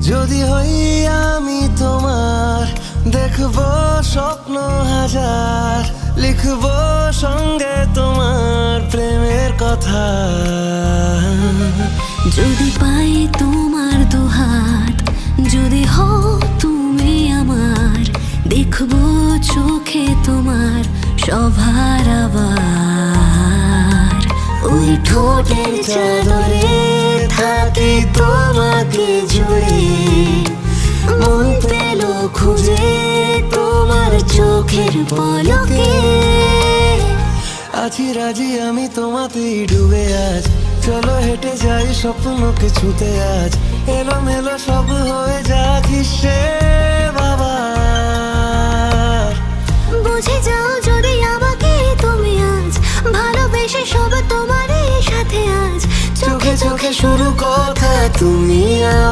যদি হই আমি তোমার, দেখবো স্বপ্ন হাজার, লিখবো সঙ্গে তোমার প্রেমের কথা। যদি পাই তোমার দুহাত, যদি হও তুমি আমার, দেখবো চোখে তোমার সভার আবার। ওই ঠোঁটের চাদরে থাকি তোমাকে জুড়ে, মন পেল খুঁজে তোমার চোখের পলকে। আছি রাজি আমি তোমাতেই ডুবে আজ, চলো হেঁটে যাই স্বপ্নকে ছুতে আজ। এলোমেলো সব হয়ে যাক হিসেব বাবা। বুঝে যাও যদি আমাকে তুমি আজ, ভালোবেসে সব তোমারই সাথে আজ। চোখে চোখে শুরু কথা তুমি আমার।